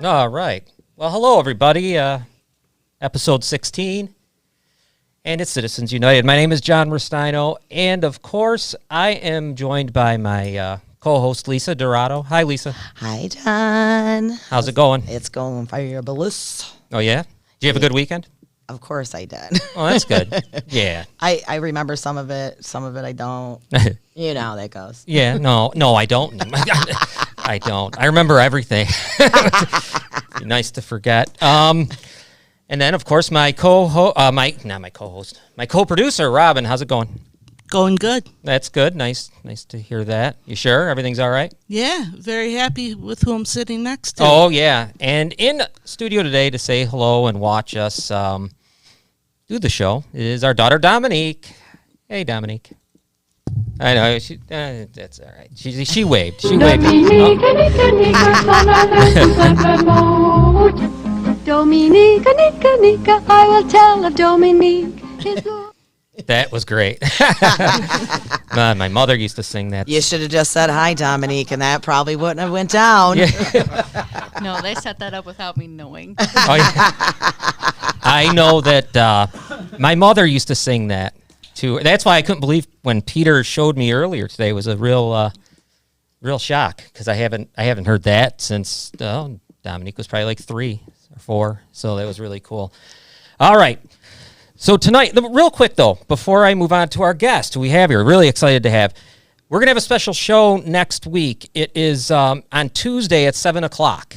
All right. Well, hello, everybody. Episode 16, and it's Citizens United. My name is John Restaino, and of course, I am joined by my co-host, Lisa Dorato. Hi, Lisa. Hi, John. How's it going? It's going fabulous. Oh, yeah? Did you have a good weekend? Of course I did. Oh, that's good. Yeah. I remember some of it I don't. You know how that goes. Yeah, no, I don't. I don't. I remember everything. Be nice to forget. And then, of course, my co-producer, Robin. How's it going? Going good. That's good. Nice to hear that. You sure everything's all right? Yeah, very happy with who I'm sitting next to. Oh, yeah. And in studio today to say hello and watch us do the show is our daughter, Dominique. Hey, Dominique. I know. That's all right. She waved. She waved. Dominique, I will tell of Dominique. That was great. My mother used to sing that. You should have just said hi, Dominique, and that probably wouldn't have went down. Yeah. No, they set that up without me knowing. Oh, yeah. I know that my mother used to sing that too. That's why I couldn't believe when Peter showed me earlier today. It was a real shock because I haven't heard that since Dominique was probably like 3 or 4. So that was really cool. All right. So tonight, real quick though, before I move on to our guest who we have here, really excited to have, we're going to have a special show next week. It is on Tuesday at 7 o'clock.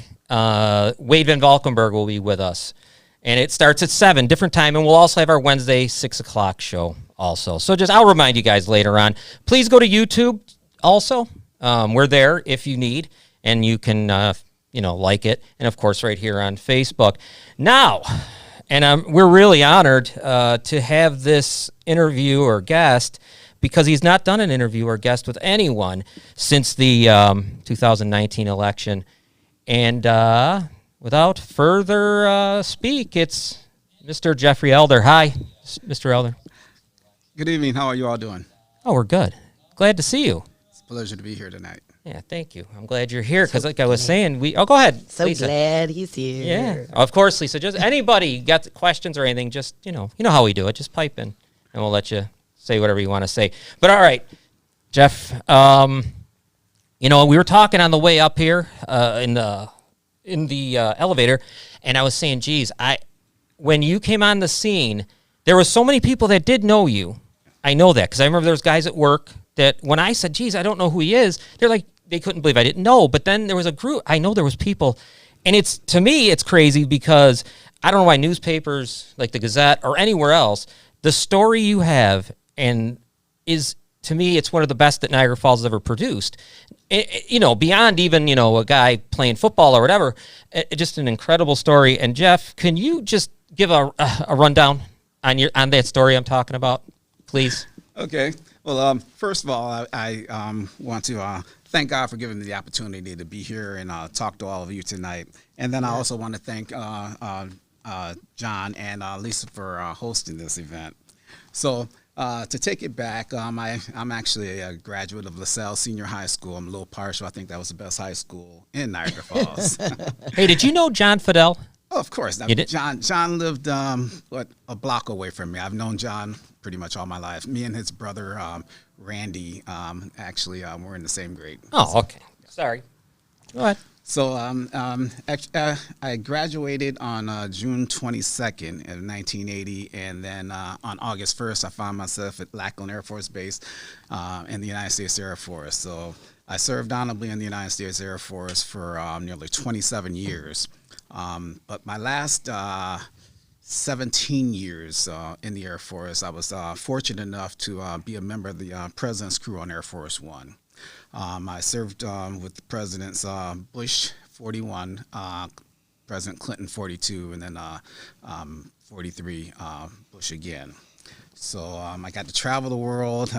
Wade Van Valkenburg will be with us. And it starts at 7, different time. And we'll also have our Wednesday 6 o'clock show also. So I'll remind you guys later on. Please go to YouTube also. We're there if you need. And you can, like it. And, of course, right here on Facebook. Now, and we're really honored to have this interview or guest because he's not done an interview or guest with anyone since the 2019 election. And without further speak, it's Mr. Jeffrey Elder. Hi, Mr. Elder. Good evening. How are you all doing? Oh, we're good. Glad to see you. It's a pleasure to be here tonight. Yeah, thank you. I'm glad you're here because, like I was saying, go ahead. So Lisa. glad he's here. Yeah, of course, Lisa. Just anybody got questions or anything, just you know how we do it. Just pipe in, and we'll let you say whatever you want to say. But all right, Jeff. We were talking on the way up here in the elevator, and I was saying, geez, when you came on the scene, there was so many people that did know you. I know that because I remember there was guys at work that when I said, geez, I don't know who he is, they're like, they couldn't believe I didn't know. But then there was a group, I know there was people, and to me, it's crazy because I don't know why newspapers like the Gazette or anywhere else, the story you have to me, it's one of the best that Niagara Falls has ever produced. Beyond even, a guy playing football or whatever, just an incredible story. And Jeff, can you just give a rundown on that story I'm talking about, please? Okay. Well, first of all, I want to thank God for giving me the opportunity to be here and talk to all of you tonight. And then I also want to thank John and Lisa for hosting this event. So to take it back, I'm actually a graduate of LaSalle Senior High School. I'm a little partial. I think that was the best high school in Niagara Falls. Hey, did you know John Fidel? Oh, of course. You did? John lived a block away from me. I've known John pretty much all my life. Me and his brother Randy actually we're in the same grade. Oh, okay. Sorry. Go ahead. So I graduated on June 22nd in 1980, and then on August 1st, I found myself at Lackland Air Force Base in the United States Air Force. So I served honorably in the United States Air Force for nearly 27 years. But my last 17 years in the Air Force, I was fortunate enough to be a member of the President's Crew on Air Force One. I served with Presidents Bush 41, President Clinton 42, and then 43 Bush again. So I got to travel the world,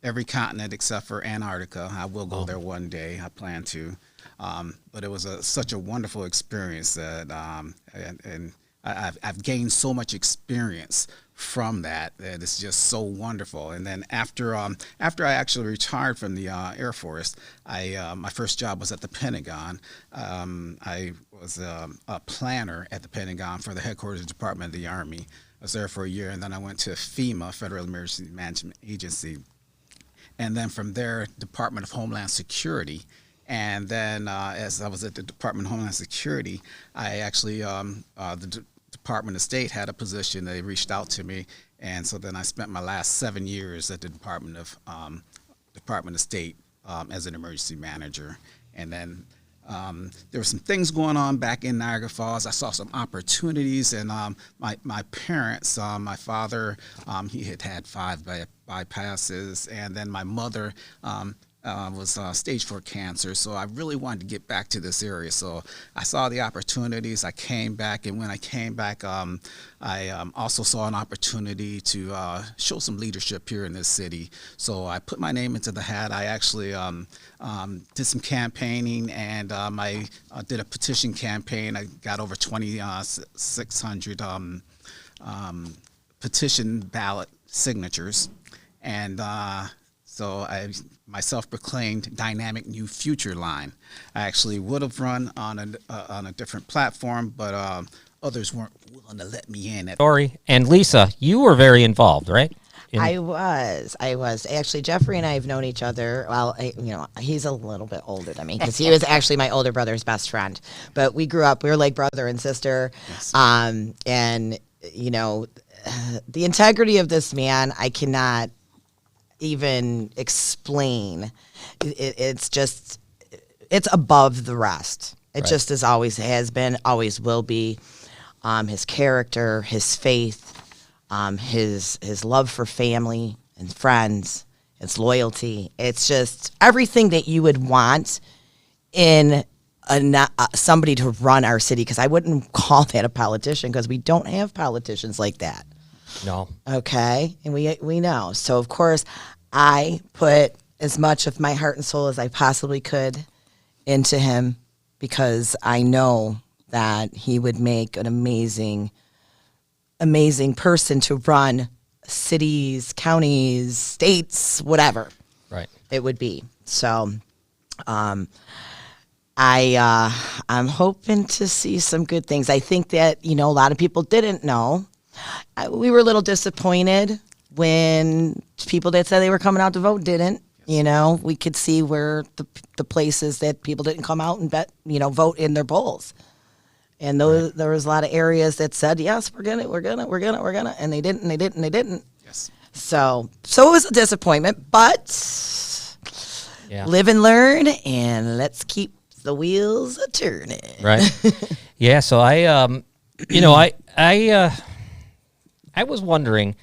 every continent except for Antarctica. I will go there one day. I plan to. But it was such a wonderful experience that, and I've gained so much experience from that it's just so wonderful. And then after I actually retired from the Air Force, my first job was at the Pentagon. I was a planner at the Pentagon for the headquarters department of the Army. I was there for a year, and then I went to FEMA, Federal Emergency Management Agency, and then from there, Department of Homeland Security. And then as I was at the Department of Homeland Security, I actually, the Department of State had a position. They reached out to me, and so then I spent my last 7 years at the Department of State as an emergency manager. And then there were some things going on back in Niagara Falls. I saw some opportunities, and my parents, my father, he had 5 bypasses, and then my mother was stage 4 cancer, so I really wanted to get back to this area. So I saw the opportunities. I came back, and when I came back, I also saw an opportunity to show some leadership here in this city. So I put my name into the hat. I actually did some campaigning, and I did a petition campaign. I got over 2,600 petition ballot signatures, and so my self-proclaimed dynamic new future line. I actually would have run on a different platform, but others weren't willing to let me in. Story. And Lisa, you were very involved, right? I was. Actually, Jeffrey and I have known each other. Well, he's a little bit older than me because he was actually my older brother's best friend. But we grew up, we were like brother and sister. Yes. And, the integrity of this man, I cannot even explain. It's above the rest. It just is, always has been, always will be. His character, his faith, his love for family and friends, his loyalty. It's just everything that you would want in somebody to run our city, because I wouldn't call that a politician, because we don't have politicians like that. No. Okay, and we know. So of course, I put as much of my heart and soul as I possibly could into him, because I know that he would make an amazing person to run cities, counties, states, whatever. Right. It would be. So I'm hoping to see some good things. I think that, a lot of people didn't know. We were a little disappointed when people that said they were coming out to vote didn't. We could see where the places that people didn't come out and vote in their polls. And there was a lot of areas that said, yes, we're gonna, and they didn't. Yes. So it was a disappointment, but live and learn, and let's keep the wheels a turning. Right. Yeah. So I was wondering.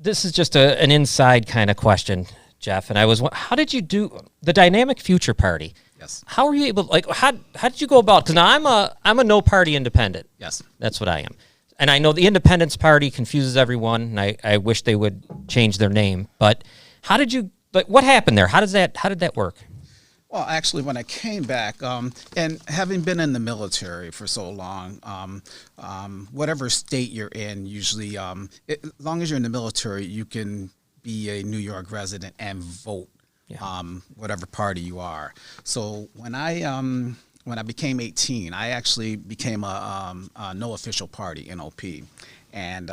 This is just an inside kind of question, Jeff. And how did you do the Dynamic Future Party? Yes. How were you able? How did you go about? Because now I'm a no party independent. Yes. That's what I am. And I know the Independence Party confuses everyone, and I wish they would change their name. But how did you? What happened there? How did that work? Well, actually, when I came back, and having been in the military for so long, whatever state you're in, usually, as long as you're in the military, you can be a New York resident and vote, whatever party you are. So when I became 18, I actually became a no official party, NOP. And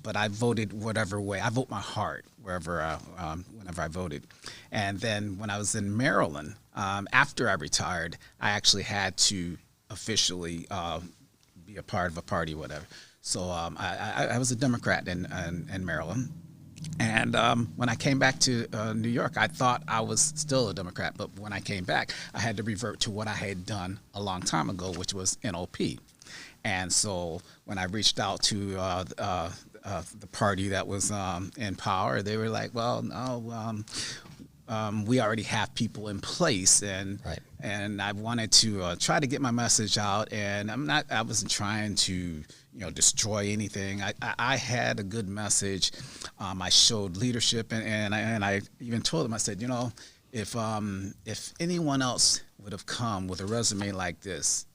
but I voted whatever way. I vote my heart whenever I voted. And then when I was in Maryland, after I retired, I actually had to officially be a part of a party, whatever. So I was a Democrat in Maryland. And when I came back to New York, I thought I was still a Democrat. But when I came back, I had to revert to what I had done a long time ago, which was NOP. And so when I reached out to the party that was in power, they were like, well, no, we already have people in place. And and I wanted to try to get my message out. And I wasn't trying to, destroy anything. I had a good message. I showed leadership. And I even told them, I said, if anyone else would have come with a resume like this,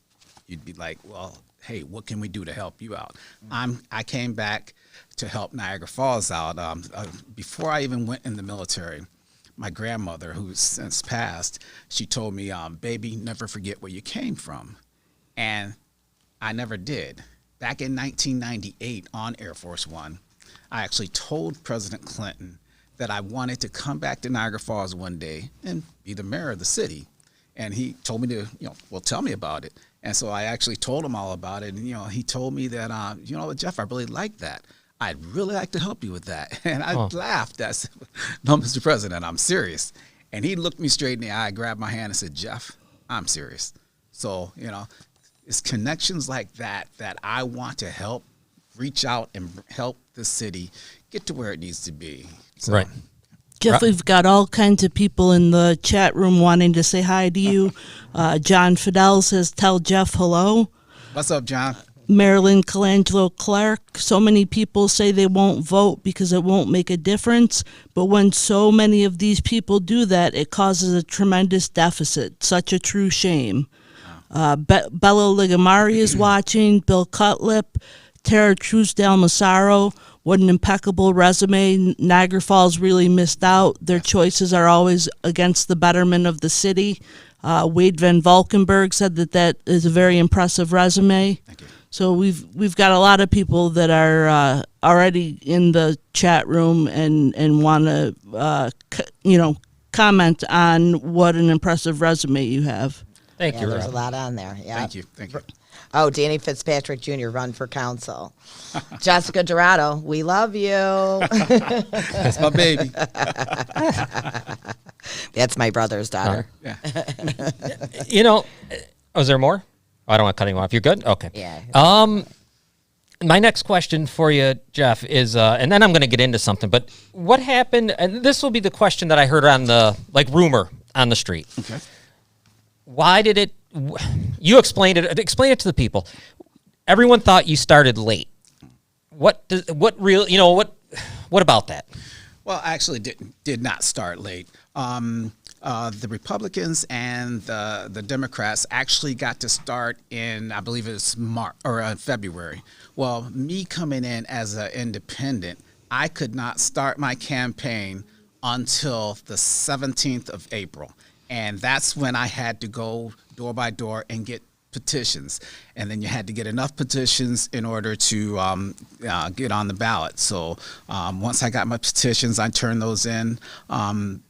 you'd be like, well, hey, what can we do to help you out? I came back to help Niagara Falls out. Before I even went in the military, my grandmother, who's since passed, she told me, baby, never forget where you came from. And I never did. Back in 1998 on Air Force One, I actually told President Clinton that I wanted to come back to Niagara Falls one day and be the mayor of the city. And he told me to, tell me about it. And so I actually told him all about it. And, he told me that, Jeff, I really like that. I'd really like to help you with that. And I laughed. I said, no, Mr. President, I'm serious. And he looked me straight in the eye, grabbed my hand and said, Jeff, I'm serious. So, it's connections like that I want to help reach out and help the city get to where it needs to be. So, Right. Jeff, we've got all kinds of people in the chat room wanting to say hi to you. John Fidel says, tell Jeff hello. What's up, John? Marilyn Colangelo Clark, so many people say they won't vote because it won't make a difference, but when so many of these people do that, it causes a tremendous deficit. Such a true shame. Bella Ligamari is watching, Bill Cutlip, Tara Truesdale Massaro. What an impeccable resume. Niagara Falls really missed out. Their choices are always against the betterment of the city. Wade Van Valkenburg said that is a very impressive resume. Thank you. So we've got a lot of people that are already in the chat room and want to comment on what an impressive resume you have. Thank you, There's Rob. a lot on there. Yeah. Thank you. Oh, Danny Fitzpatrick Jr. run for council. Jessica Dorato, we love you. That's my baby. That's my brother's daughter. Yeah. Is there more? I don't want to cut you off. You're good? Okay. Yeah. My next question for you, Jeff, is, and then I'm going to get into something, but what happened, and this will be the question that I heard on the, rumor on the street. Okay. Why did it, you explain it to the people. Everyone thought you started late. What about that? Well, I actually did not start late. The Republicans and the Democrats actually got to start in, I believe it was February. Well, me coming in as an independent, I could not start my campaign until the 17th of April. And that's when I had to go door by door and get petitions. And then you had to get enough petitions in order to get on the ballot. So once I got my petitions, I turned those in the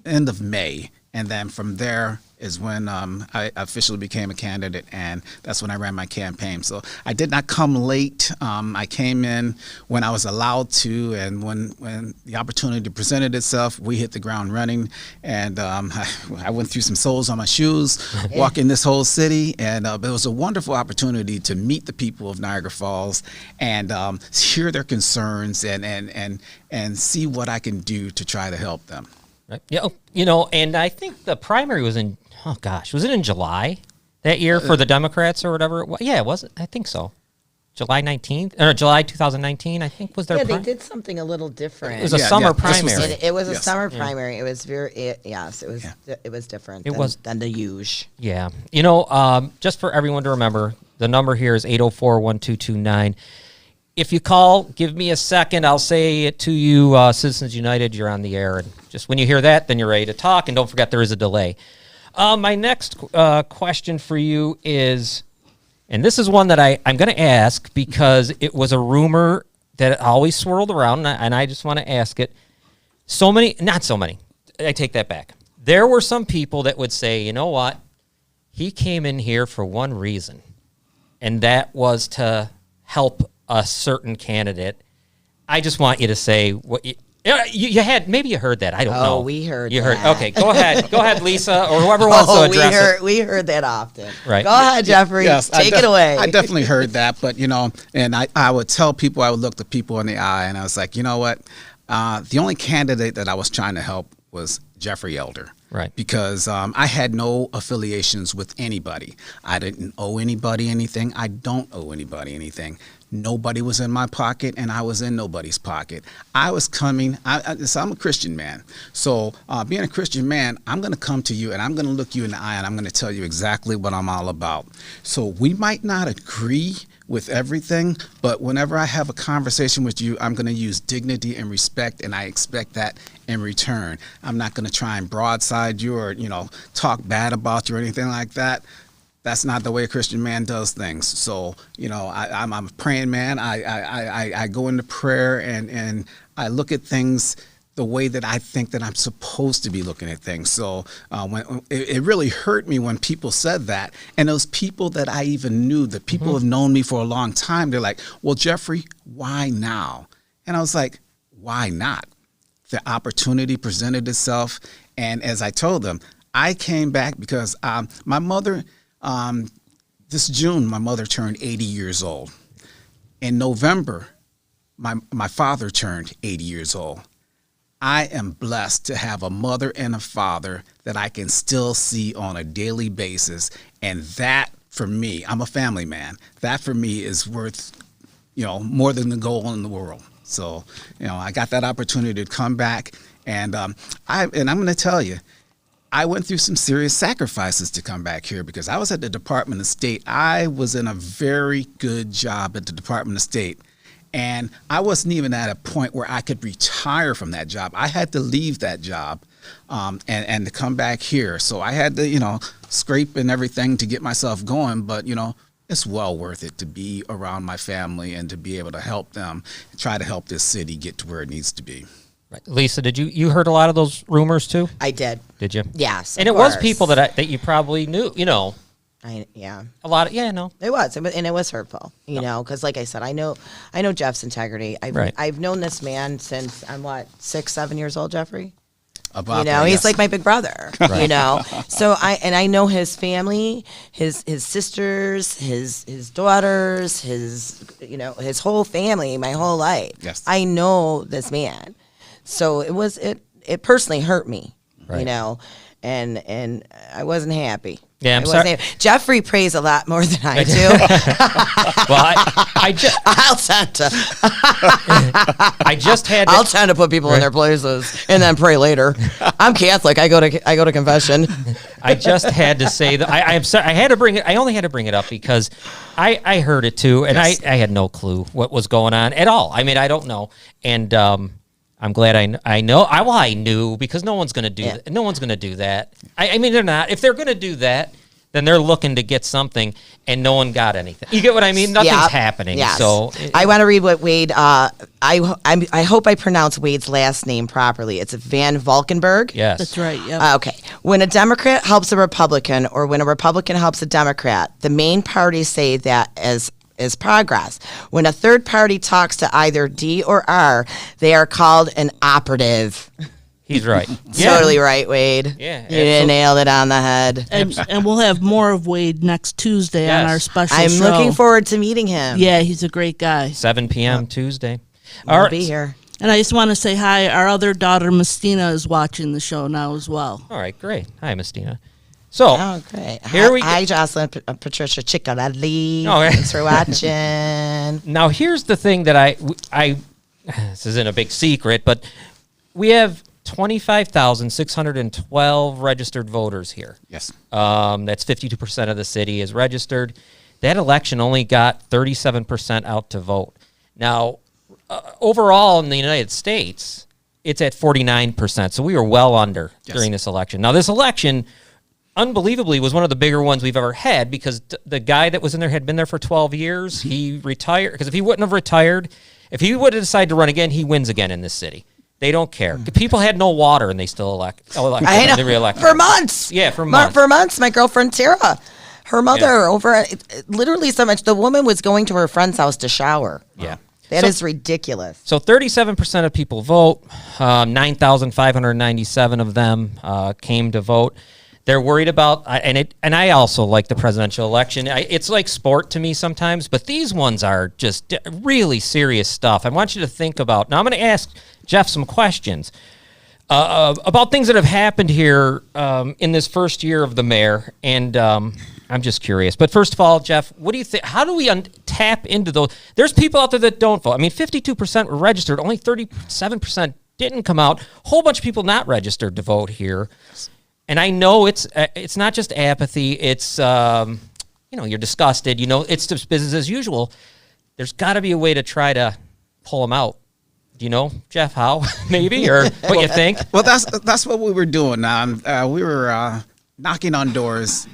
end of May. And then from there is when I officially became a candidate, and that's when I ran my campaign. So I did not come late. I came in when I was allowed to, and when the opportunity presented itself, we hit the ground running. And I went through some soles on my shoes, walking this whole city, and it was a wonderful opportunity to meet the people of Niagara Falls and hear their concerns and see what I can do to try to help them. Right. Yeah, and I think the primary was was it in July that year for the Democrats or whatever? Yeah, it was. I think so. July 19th or July 2019, I think was their. Yeah, they did something a little different. It was a summer primary. It was a summer primary. It was it was different. Than the usual. Yeah, just for everyone to remember, the number here is 804-1229. If you call, give me a second. I'll say it to you, Citizens United. You're on the air, and just when you hear that, then you're ready to talk. And don't forget, there is a delay. My next question for you is, and this is one that I'm going to ask because it was a rumor that always swirled around, and I just want to ask it. Not so many. I take that back. There were some people that would say, you know what? He came in here for one reason, and that was to help a certain candidate. I just want you to say what you had. Maybe you heard that. I don't know. Oh, we heard. You that. heard. Okay, go ahead. Go ahead, Lisa, or whoever wants to address it. We heard that often. Right. Go ahead, Jeffrey. Yes, Take it away. I definitely heard that, but and I would tell people, I would look the people in the eye, and I was like, you know what? The only candidate that I was trying to help was Jeffrey Elder. Right. Because I had no affiliations with anybody. I didn't owe anybody anything. I don't owe anybody anything. Nobody was in my pocket, and I was in nobody's pocket. I was coming. So I'm a Christian man. So being a Christian man, I'm going to come to you, and I'm going to look you in the eye, and I'm going to tell you exactly what I'm all about. So we might not agree with everything, but whenever I have a conversation with you, I'm going to use dignity and respect, and I expect that in return. I'm not going to try and broadside you or, talk bad about you or anything like that. That's not the way a Christian man does things. So, I'm a praying man. I go into prayer and I look at things the way that I think that I'm supposed to be looking at things. So when it really hurt me when people said that, and those people that I even knew, the people who have known me for a long time, they're like, well, Jeffrey, why now? And I was like, why not? The opportunity presented itself. And as I told them, I came back because my mother, this June, my mother turned 80 years old. In November, my father turned 80 years old. I am blessed to have a mother and a father that I can still see on a daily basis. And that, for me, I'm a family man. That, for me, is worth, more than the gold in the world. So, I got that opportunity to come back. And I'm going to tell you, I went through some serious sacrifices to come back here because I was at the Department of State. I was in a very good job at the Department of State. And I wasn't even at a point where I could retire from that job. I had to leave that job and to come back here. So I had to, scrape and everything to get myself going. But, it's well worth it to be around my family and to be able to help them and try to help this city get to where it needs to be. Right. Lisa, did you heard a lot of those rumors too? I did. Did you? Yes. And it was people that you probably knew, Yeah. A lot of, no. It was, and it was hurtful, because like I said, I know Jeff's integrity. I've known this man since I'm 6-7 years old, Jeffrey. About he's yes. like my big brother, So I know his family, his sisters, his daughters, his whole family, my whole life. Yes. I know this man. So it personally hurt me, Right. and I wasn't happy. Yeah, I'm sorry. Jeffrey prays a lot more than I do. Well, I just had. I'll tend to put people in their places and then pray later. I'm Catholic. I go to confession. I just had to say that I'm sorry. I had to bring it. I only had to bring it up because I heard it too, and yes. I had no clue what was going on at all. I mean, I don't know, and I'm glad I know. I knew because no one's going to do that. No one's going to do that. I mean, they're not. If they're going to do that, then they're looking to get something, and no one got anything. You get what I mean? Nothing's happening. Yes. So I want to read what Wade. I hope I pronounce Wade's last name properly. It's Van Valkenburg. Yes, That's right. Yeah. Okay. When a Democrat helps a Republican, or when a Republican helps a Democrat, the main parties say that as progress. When a third party talks to either D or R, they are called an operative. he's right. Totally right, Wade. Yeah, you nailed it on the head. And we'll have more of Wade next Tuesday on our special I'm show. looking forward to meeting him. Yeah, he's a great guy. 7 p.m. Tuesday. I'll be here. And I just want to say hi. Our other daughter, Mistina, is watching the show now as well. All right, great. Hi, Mistina. So, great. Hi, Jocelyn, Patricia Ciccarelli. Oh, yeah. Thanks for watching. Now, here's the thing that I this isn't a big secret, but we have 25,612 registered voters here. Yes. That's 52% of the city is registered. That election only got 37% out to vote. Now, overall in the United States, it's at 49%. So we were well under during this election. Now, this election, unbelievably, was one of the bigger ones we've ever had because the guy that was in there had been there for 12 years. He retired because if he wouldn't have retired, if he would have decided to run again, he wins again in this city. They don't care. People had no water and they still elected I know. re-elected. For months. Yeah, for months. For months. My girlfriend Tara, her mother literally so much. The woman was going to her friend's house to shower. Yeah. That is ridiculous. So 37% of people vote. 9,597 of them came to vote. They're worried about, and I also like the presidential election. It's like sport to me sometimes, but these ones are just really serious stuff. I want you to think about, now I'm going to ask Jeff some questions about things that have happened here in this first year of the mayor. And I'm just curious. But first of all, Jeff, what do you think? How do we tap into those? There's people out there that don't vote. I mean, 52% were registered. Only 37% didn't come out. A whole bunch of people not registered to vote here. And I know it's not just apathy. It's, you're disgusted. It's just business as usual. There's got to be a way to try to pull them out. Do you know, Jeff, how? Maybe? Or what you think? Well, that's what we were doing. We were knocking on doors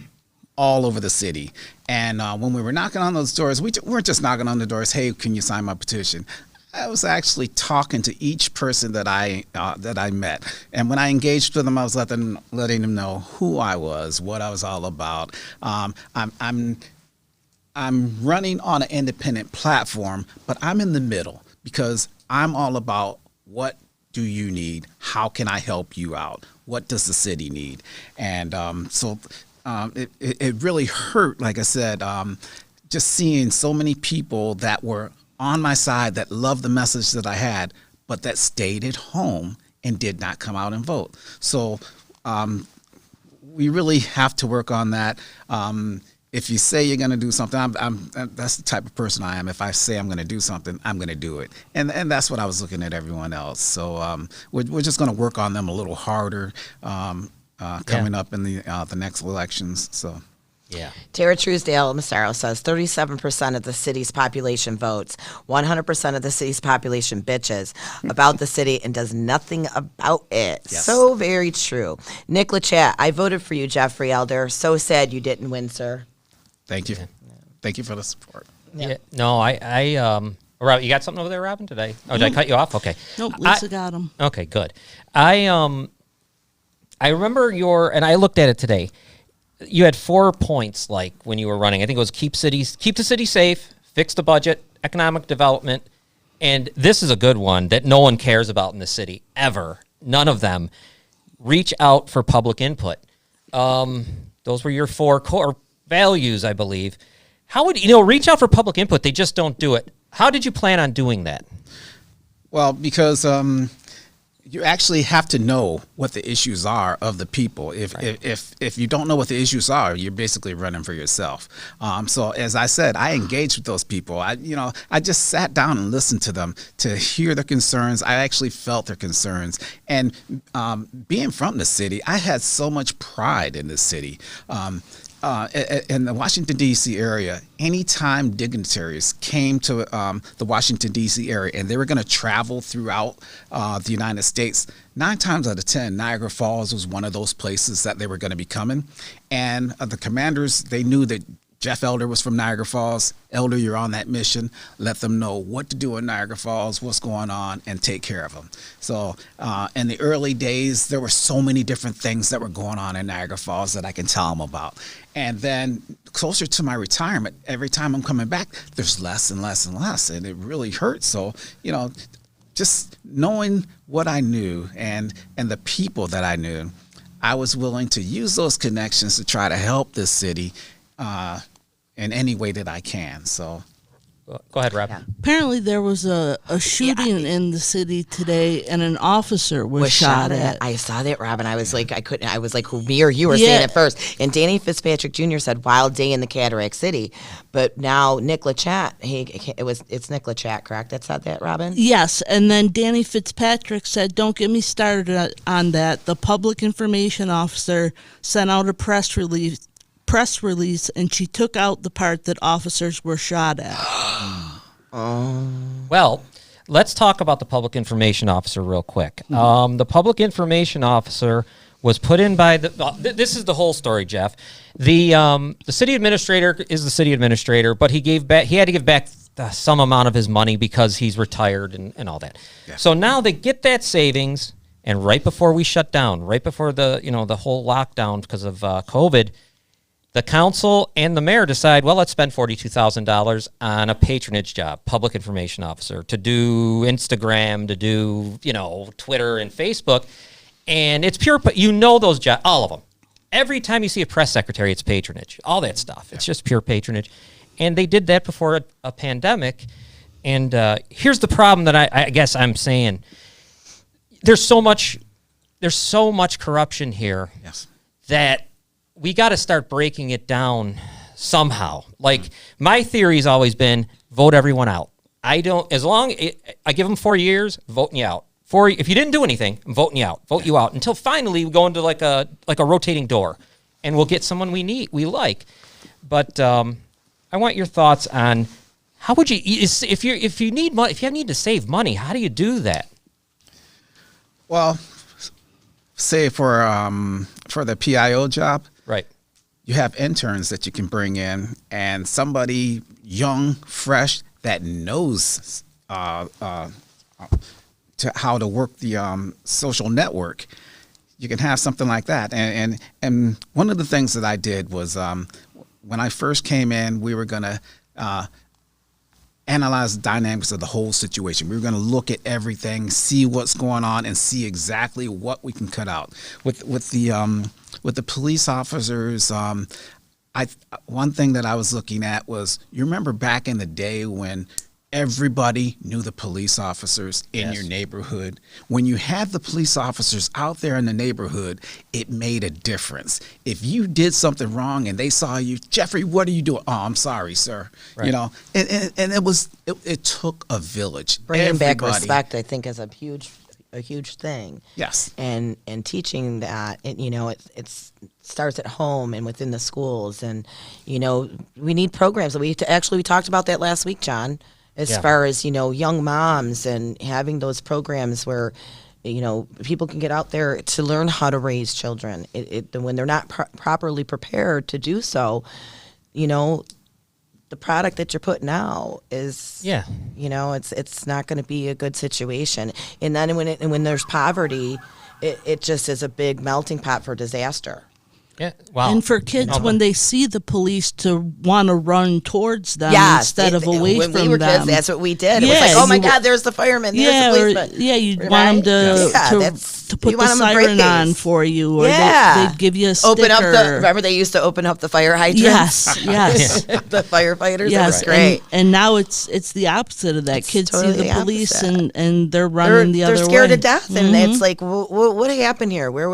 all over the city. And when we were knocking on those doors, we weren't just knocking on the doors, hey, can you sign my petition? I was actually talking to each person that I met. And when I engaged with them, I was letting them know who I was, what I was all about. I'm running on an independent platform, but I'm in the middle because I'm all about what do you need? How can I help you out? What does the city need? And it really hurt, like I said, just seeing so many people that were on my side that loved the message that I had, but that stayed at home and did not come out and vote. So we really have to work on that. If you say you're going to do something, that's the type of person I am. If I say I'm going to do something, I'm going to do it. And that's what I was looking at everyone else. So we're just going to work on them a little harder coming up in the next elections. So. Yeah. Tara Truesdale Massaro says 37% of the city's population votes, 100% of the city's population bitches about the city and does nothing about it. Yes. So very true. Nick Lachat, I voted for you, Jeffrey Elder. So sad you didn't win, sir. Thank you. Thank you for the support. Yeah. No, Rob, you got something over there, Robin, today? Oh, did I cut you off? Okay. Nope, Lisa got him. Okay, good. I remember and I looked at it today. You had 4 points, like when you were running. I think it was keep the city safe, fix the budget, economic development, and this is a good one that no one cares about in the city ever. None of them. Reach out for public input. Those were your 4 core values, I believe. How would reach out for public input? They just don't do it. How did you plan on doing that? Well, because you actually have to know what the issues are of the people. If you don't know what the issues are, you're basically running for yourself. So as I said, I engaged with those people. I just sat down and listened to them to hear their concerns. I actually felt their concerns. And being from the city, I had so much pride in the city. In the Washington, D.C. area, anytime dignitaries came to the Washington, D.C. area and they were going to travel throughout the United States, 9 times out of 10, Niagara Falls was one of those places that they were going to be coming. And the commanders, they knew that Jeff Elder was from Niagara Falls. Elder, you're on that mission. Let them know what to do in Niagara Falls, what's going on, and take care of them. So in the early days, there were so many different things that were going on in Niagara Falls that I can tell them about. And then closer to my retirement, every time I'm coming back, there's less and less and less, and it really hurts. So, just knowing what I knew and the people that I knew, I was willing to use those connections to try to help this city in any way that I can. So Go ahead, Rob. Yeah. Apparently, there was a shooting in the city today, and an officer was shot at. I saw that, Rob, and I was like, I was like, who, me or you were saying it first. And Danny Fitzpatrick Jr. said, "Wild day in the Cataract City," but now Nick Lachat, it's Nick Lachat, correct? That's not that, Robin? Yes, and then Danny Fitzpatrick said, "Don't get me started on that." The public information officer sent out a press release, and she took out the part that officers were shot at. Well, let's talk about the public information officer real quick. The public information officer was put in by this is the whole story, Jeff. The city administrator is the city administrator, but he had to give back some amount of his money because he's retired and all that. Yeah. So now they get that savings, and right before we shut down, right before the whole lockdown because of COVID, the council and the mayor decide, well, let's spend $42,000 on a patronage job, public information officer, to do Instagram, to do, Twitter and Facebook. And it's pure, those jobs, all of them. Every time you see a press secretary, it's patronage, all that stuff. It's just pure patronage. And they did that before a pandemic. And here's the problem that I guess I'm saying. There's so much corruption here. Yes. That we got to start breaking it down somehow. Like my theory's always been vote everyone out. I give them 4 years, voting you out. If you didn't do anything, I'm voting you out. Vote you out until finally we go into like a rotating door, and we'll get someone we like. But I want your thoughts on how would you if you need money, if you need to save money, how do you do that? Well, say for the PIO job, Right. you have interns that you can bring in, and somebody young, fresh that knows how to work the social network. You can have something like that. And one of the things that I did was when I first came in, we were going to analyze the dynamics of the whole situation. We were going to look at everything, see what's going on, and see exactly what we can cut out. With the police officers, one thing that I was looking at was, you remember back in the day when everybody knew the police officers in your neighborhood. When you had the police officers out there in the neighborhood, it made a difference. If you did something wrong and they saw you, Jeffrey, what are you doing? Oh, I'm sorry, sir. Right. You know, and it took a village. Bringing back Everybody- respect, I think, is a huge thing. Yes. And teaching that, it starts at home and within the schools. And, we need programs. We talked about that last week, John, as far as, young moms and having those programs where, people can get out there to learn how to raise children. When they're not properly prepared to do so, the product that you're putting out is, it's not going to be a good situation. And then when there's poverty, it just is a big melting pot for disaster. Yeah. Wow. And for kids, when they see the police, to want to run towards them Yes, instead of away when from we were them. Kids, that's what we did. It Yeah, was like, oh my you- God, there's the fireman, there's the policeman. you Right? want them Yeah, to put you the want 'em to siren brace. on for you, or Yeah. they'd give you a sticker. Remember they used to open up the fire hydrants? Yes. The firefighters, that Yes, was great. and now it's the opposite of that. It's Kids totally see the the police opposite. and they're running the other way. They're scared to death, and Mhm. it's like, what happened here? Where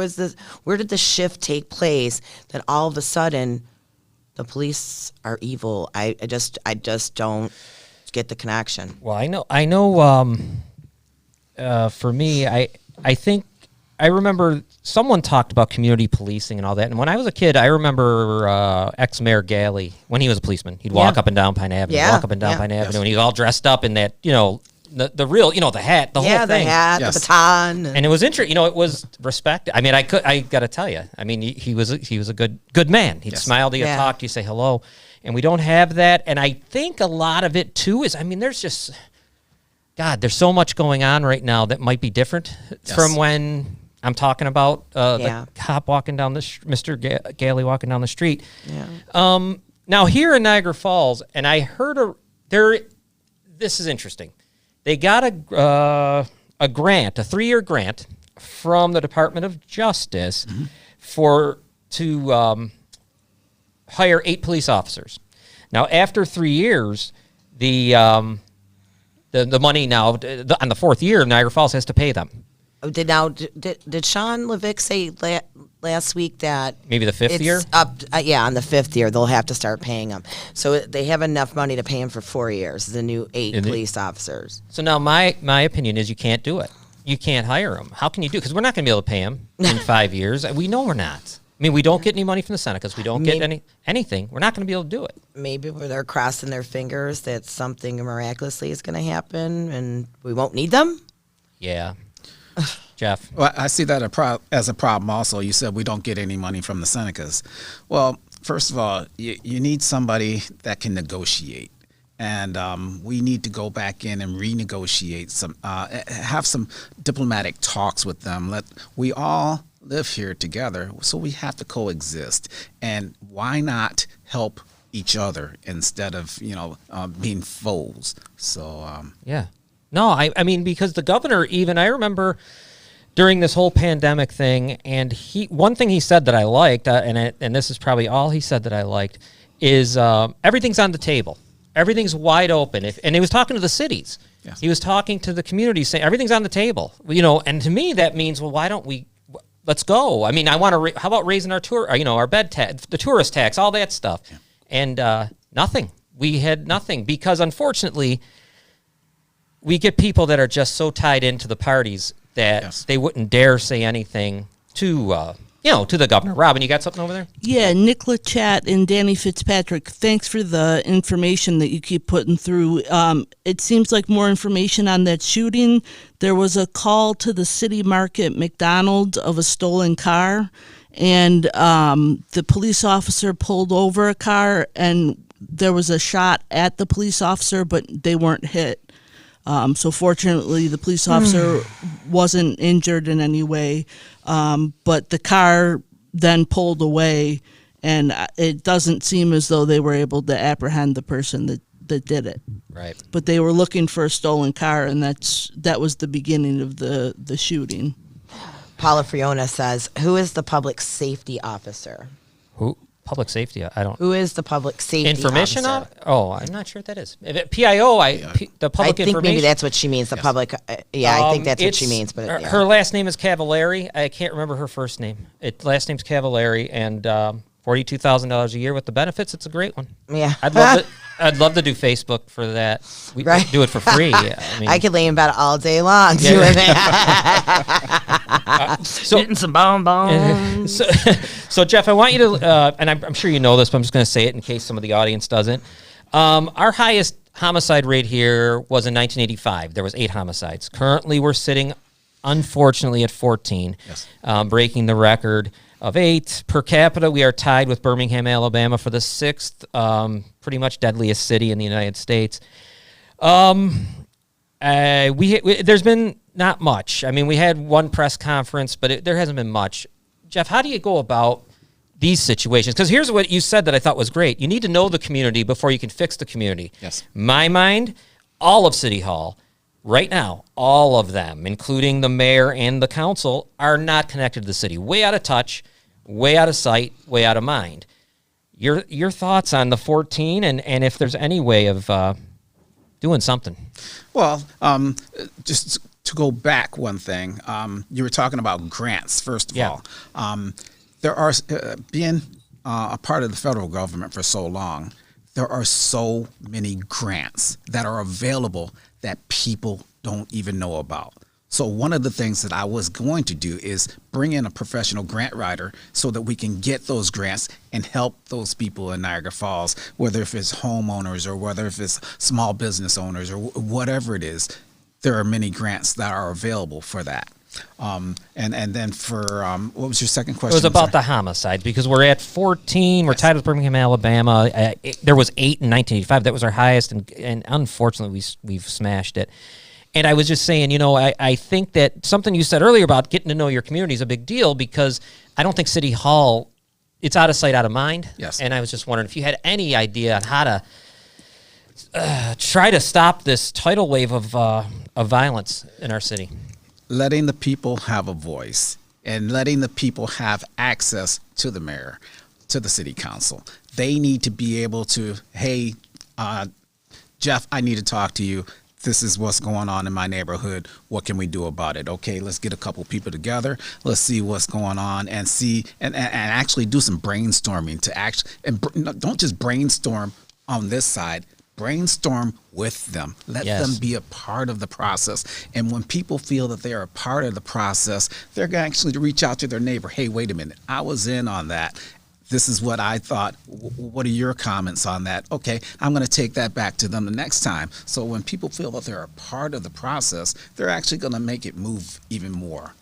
did the shift take place that all of a sudden the police are evil? I just don't get the connection. Well, I know. For me, I think I remember someone talked about community policing and all that. And when I was a kid, I remember ex-mayor Galley, when he was a policeman, he'd walk up and down Pine Avenue, Yeah. walk up and down Yeah. Pine Avenue, and he's all dressed up in that, the real, the hat, the whole The thing. hat, Yes. the baton. And it was interesting. It was respect. I mean, I got to tell you. I mean, he was a good man. He'd Yes. smile to you, Yeah. talk to you, say hello, and we don't have that. And I think a lot of it too is, I mean, there's just, God, there's so much going on right now that might be different from when I'm talking about the cop walking down Mr. Galley walking down the street. Yeah. Now here in Niagara Falls, and I heard this is interesting. They got a grant, a 3-year grant from the Department of Justice to hire 8 police officers. Now, after 3 years, the money now on the 4th year, Niagara Falls has to pay them. Did Sean Levick say last week that Maybe the 5th year? Up, on the 5th year they'll have to start paying them. So they have enough money to pay him for 4 years. The new 8 police officers. So now my opinion is you can't do it. You can't hire them. How can you do? Because we're not going to be able to pay them in 5 years. We know we're not. I mean, we don't get any money from the Senate because we don't get anything. We're not going to be able to do it. Maybe where they're crossing their fingers that something miraculously is going to happen and we won't need them. Yeah. Jeff. Well, I see that as a problem also. You said we don't get any money from the Senecas. Well, first of all, you need somebody that can negotiate. And we need to go back in and renegotiate have some diplomatic talks with them. We all live here together, so we have to coexist. And why not help each other instead of being foes? So Yeah. No, I mean, because the governor I remember during this whole pandemic thing, and one thing he said that I liked, and this is probably all he said that I liked, is everything's on the table. Everything's wide open. And he was talking to the cities. Yes. He was talking to the communities saying everything's on the table. And to me that means, well, why don't we let's go. I mean, I want to. How about raising our our bed tax, the tourist tax, all that stuff, and nothing. We had nothing because unfortunately, we get people that are just so tied into the parties that they wouldn't dare say anything to to the governor. Robin, you got something over there? Yeah, Nicola Chat and Danny Fitzpatrick, thanks for the information that you keep putting through. It seems like more information on that shooting. There was a call to the City Market McDonald's of a stolen car, and the police officer pulled over a car, and there was a shot at the police officer, but they weren't hit. So fortunately, the police officer wasn't injured in any way, but the car then pulled away, and it doesn't seem as though they were able to apprehend the person that did it. Right. But they were looking for a stolen car, and that was the beginning of the shooting. Paula Friona says, "Who is the public safety officer?" Who? Public safety. I don't. Who is the public safety Information officer? I'm not sure what that is. PIO. The public I think information. maybe that's what she means. The public. I think that's what she means. But her last name is Cavallari. I can't remember her first name. Last name's Cavallari, and $42,000 a year with the benefits. It's a great one. Yeah, I'd love to do Facebook for that. We Right. do it for free. I could lay in bed all day long doing that. Getting some bonbons. So Jeff, I want you to, and I'm sure you know this, but I'm just going to say it in case some of the audience doesn't. Our highest homicide rate here was in 1985. There was 8 homicides. Currently, we're sitting, unfortunately, at 14, breaking the record of 8 per capita. We are tied with Birmingham, Alabama, for the 6th, pretty much deadliest city in the United States. There's been not much. I mean, we had one press conference, but there hasn't been much. Jeff, how do you go about these situations? Because here's what you said that I thought was great. You need to know the community before you can fix the community. Yes. My mind, all of City Hall, right now, all of them, including the mayor and the council, are not connected to the city. Way out of touch, way out of sight, way out of mind. Your thoughts on the 14 and if there's any way of doing something? Well, just to go back one thing, you were talking about grants, first of all. There are, being a part of the federal government for so long, there are so many grants that are available that people don't even know about. So one of the things that I was going to do is bring in a professional grant writer so that we can get those grants and help those people in Niagara Falls, whether if it's homeowners or whether if it's small business owners or whatever it is. There are many grants that are available for that. And then for, what was your second question? It was about the homicide, because we're at 14. We're tied with Birmingham, Alabama. There was 8 in 1985. That was our highest, and unfortunately, we've smashed it. And I was just saying, I think that something you said earlier about getting to know your community is a big deal, because I don't think City Hall, it's out of sight, out of mind. Yes. And I was just wondering if you had any idea on how to try to stop this tidal wave of violence in our city. Letting the people have a voice and letting the people have access to the mayor, to the city council. They need to be able to, hey, Jeff, I need to talk to you. This is what's going on in my neighborhood. What can we do about it? Okay, let's get a couple people together. Let's see what's going on and see and actually do some brainstorming don't just brainstorm on this side. Brainstorm with them. Let them be a part of the process. And when people feel that they are a part of the process, they're going to actually reach out to their neighbor. Hey, wait a minute. I was in on that. This is what I thought. What are your comments on that? Okay, I'm going to take that back to them the next time. So when people feel that they're a part of the process, they're actually going to make it move even more.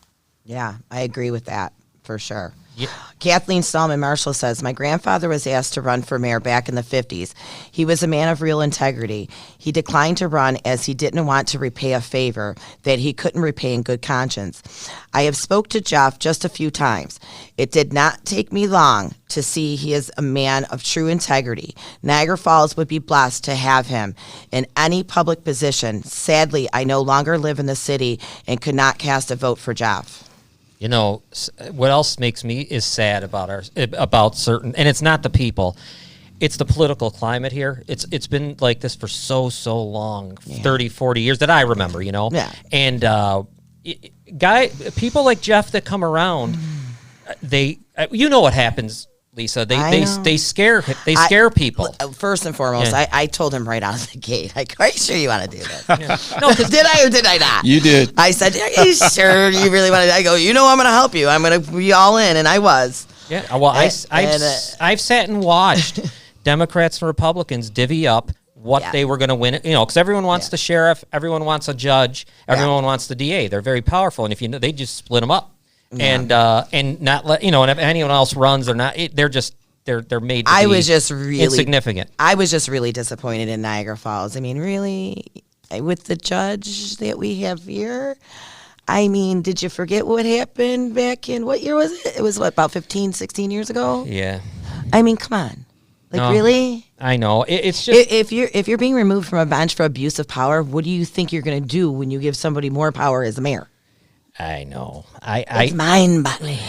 Yeah, I agree with that for sure. Yeah. Kathleen Stallman Marshall says, my grandfather was asked to run for mayor back in the 50s. He was a man of real integrity. He declined to run as he didn't want to repay a favor that he couldn't repay in good conscience. I have spoke to Jeff just a few times. It did not take me long to see he is a man of true integrity. Niagara Falls would be blessed to have him in any public position. Sadly, I no longer live in the city and could not cast a vote for Jeff. What else makes me is sad about certain, and it's not the people, it's the political climate here. It's been like this for so long, 30, 40 years that I remember, Yeah. And people like Jeff that come around, you know what happens, Lisa. They scare people. First and foremost, Yeah. I told him right out of the gate, like, are you sure you want to do this? Yeah. No, 'cause Did I or did I not? You did. I said, are you sure you really want to? I go, I'm going to help you. I'm going to be all in. And I was. Yeah, well, And- I've sat and watched Democrats and Republicans divvy up what Yeah. they were going to win. Because everyone wants the sheriff, everyone wants a judge, everyone wants the DA. They're very powerful, and if you know, they just split them up, and not let and if anyone else runs, they're not. They're just they're made. To be insignificant. I was just really disappointed in Niagara Falls. I mean, really, with the judge that we have here. I mean, did you forget what happened back in, what year was it? It was, about 15, 16 years ago? Yeah, I mean, come on. Like, No. really? I know. It's just If you're being removed from a bench for abuse of power, what do you think you're going to do when you give somebody more power as a mayor? I know. It's mind-boggling.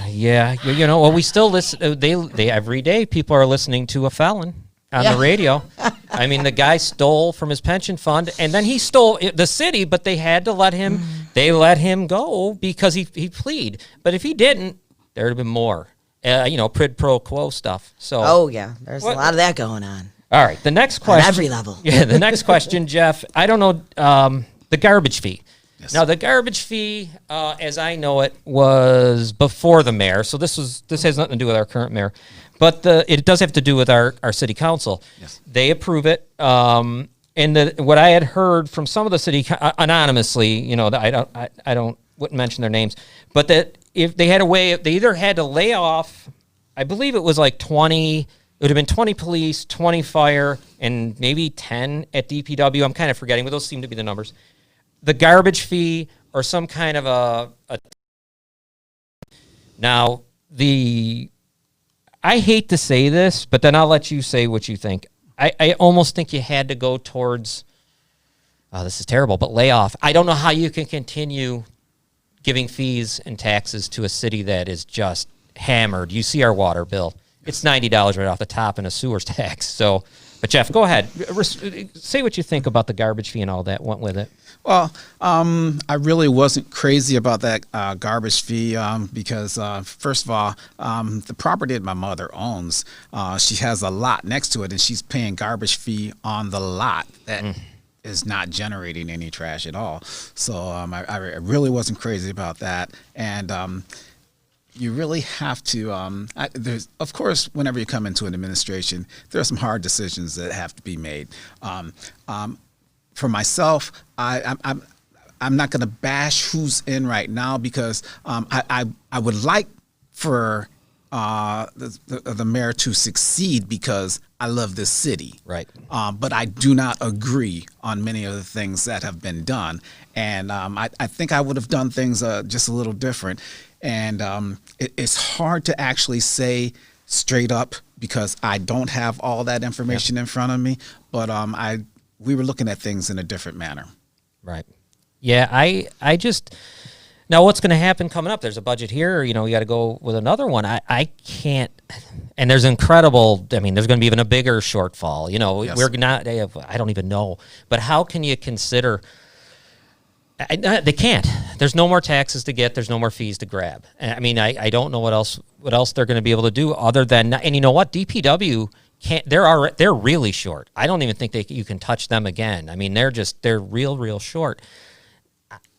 Yeah, well, we still listen. They every day people are listening to a felon on the radio. I mean, the guy stole from his pension fund, and then he stole the city, but they had to let him. They let him go because he plead. But if he didn't, there'd have been more. Quid pro quo stuff. So. Oh, yeah. There's a lot of that going on. All right. The next question. On every level. Yeah. The next question, Jeff. I don't know. The garbage fee. Yes. Now, the garbage fee, as I know it, was before the mayor. So this has nothing to do with our current mayor, but it does have to do with our city council. Yes. They approve it. And what I had heard from some of the city anonymously, that I wouldn't mention their names, but that if they had a way, they either had to lay off, I believe it was like 20. It would have been 20 police, 20 fire, and maybe 10 at DPW. I'm kind of forgetting, but those seem to be the numbers. The garbage fee or some kind of a now I hate to say this, but then I'll let you say what you think. I almost think you had to go towards this is terrible, but lay off. I don't know how you can continue giving fees and taxes to a city that is just hammered. You see our water bill. It's $90 right off the top and a sewer's tax. So, but Jeff, go ahead. Say what you think about the garbage fee and all that went with it. Well, I really wasn't crazy about that garbage fee because, first of all, the property that my mother owns, she has a lot next to it, and she's paying garbage fee on the lot that is not generating any trash at all. So I really wasn't crazy about that. And you really have to, there's, of course, whenever you come into an administration, there are some hard decisions that have to be made. For myself, I'm not going to bash who's in right now because I would like for the mayor to succeed because I love this city. Right. But I do not agree on many of the things that have been done. And I think I would have done things just a little different. And it's hard to actually say straight up because I don't have all that information in front of me. But we were looking at things in a different manner. Right. Yeah, I just now what's going to happen coming up? There's a budget here. You got to go with another one. I can't. And there's incredible. I mean, there's going to be even a bigger shortfall. Yes. We're not. I don't even know. But how can you consider? They can't. There's no more taxes to get. There's no more fees to grab. I mean, I don't know what else they're going to be able to do other than. And you know what? DPW can't. They're really short. I don't even think you can touch them again. I mean, they're real short.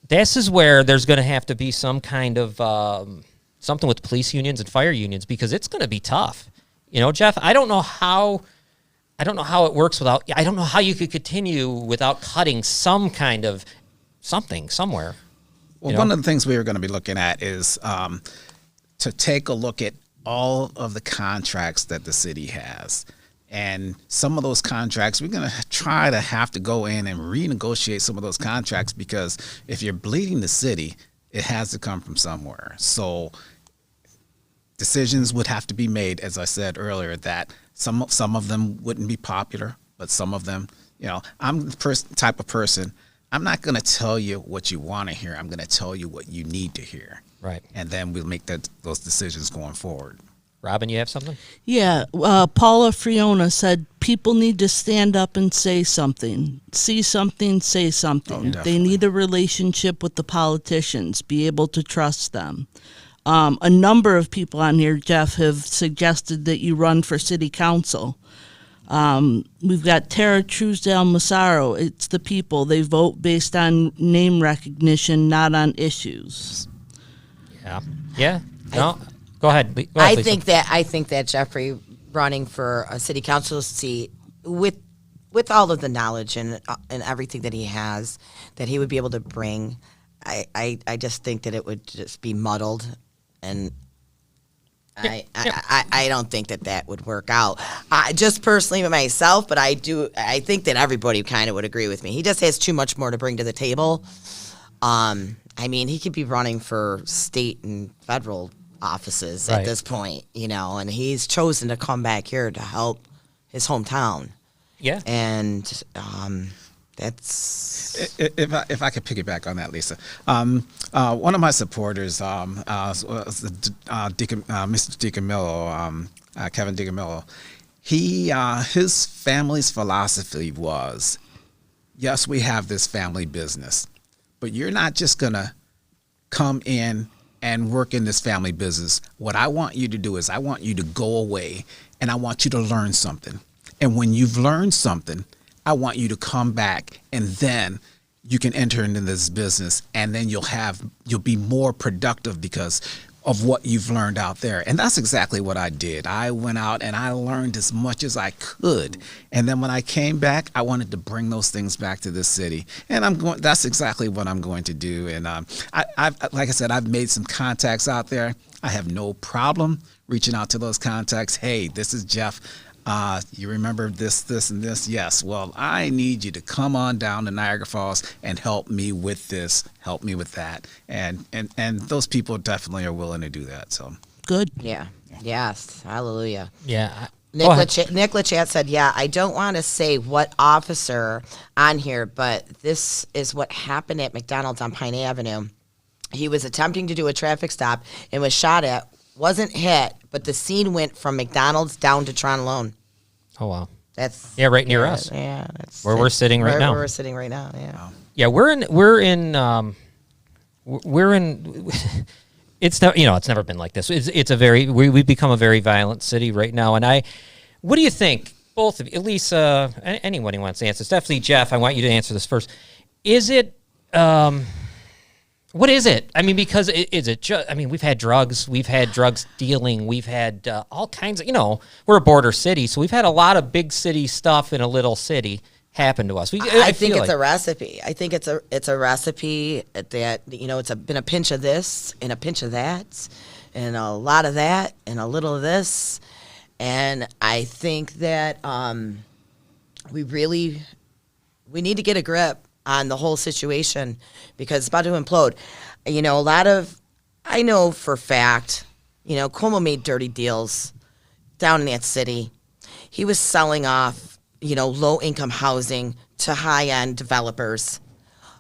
This is where there's going to have to be some kind of something with police unions and fire unions because it's going to be tough. Jeff, I don't know how it works without. I don't know how you could continue without cutting some kind of something somewhere. Well, one of the things we are going to be looking at is to take a look at all of the contracts that the city has. And some of those contracts, we're going to try to have to go in and renegotiate some of those contracts because if you're bleeding the city, it has to come from somewhere. So decisions would have to be made, as I said earlier, that some of them wouldn't be popular, but some of them, I'm the type of person, I'm not going to tell you what you want to hear. I'm going to tell you what you need to hear. Right. And then we'll make those decisions going forward. Robin, you have something? Yeah, Paula Friona said people need to stand up and say something. See something, say something. They definitely. need a relationship with the politicians, be able to trust them. A number of people on here, Jeff, have suggested that you run for city council. We've got Tara Truesdale Massaro. It's the people. They vote based on name recognition, not on issues. Yeah. Yeah. No. Go ahead. Go ahead, I Lisa. think that Jeffrey running for a city council seat with all of the knowledge and everything that he has, that he would be able to bring. I just think that it would just be muddled, and I don't think that would work out. Just personally myself, but I think that everybody kind of would agree with me. He just has too much more to bring to the table. I mean, he could be running for state and federal offices Right. at this point, and he's chosen to come back here to help his hometown. Yeah. And that's If I could piggyback on that, Lisa, one of my supporters, was Mr. DiCamillo, Kevin DiCamillo. His family's philosophy was, yes, we have this family business, but you're not just gonna come in and work in this family business. What I want you to do is I want you to go away and I want you to learn something. And when you've learned something, I want you to come back, and then you can enter into this business, and then you'll be more productive because of what you've learned out there. And that's exactly what I did. I went out and I learned as much as I could. And then when I came back, I wanted to bring those things back to this city. And that's exactly what I'm going to do. And like I said, I've made some contacts out there. I have no problem reaching out to those contacts. Hey, this is Jeff. You remember this, and this? Yes. Well, I need you to come on down to Niagara Falls and help me with this, help me with that. And those people definitely are willing to do that. So Good. yeah. Yes. Hallelujah. Yeah. Nick Go ahead. Lachat said, yeah, I don't want to say what officer on here, but this is what happened at McDonald's on Pine Avenue. He was attempting to do a traffic stop and was shot at, wasn't hit, but the scene went from McDonald's down to Tron Lone. Oh, wow. That's Yeah, right near us. Yeah, that's Where we're sitting right now. Where we're sitting right now. Yeah. Yeah, we're in it's it's never been like this. It's we've become a very violent city right now. And what do you think, both of you, Lisa, anyone who wants to answer this, definitely Jeff, I want you to answer this first. Is it what is it? I mean, because is it just, I mean, we've had drugs dealing, we've had all kinds of, we're a border city, so we've had a lot of big city stuff in a little city happen to us. I think it's a recipe. I think it's a recipe that, it's been a pinch of this and a pinch of that and a lot of that and a little of this. And I think that we need to get a grip on the whole situation because it's about to implode. I know for a fact, Cuomo made dirty deals down in that city. He was selling off, low income housing to high end developers.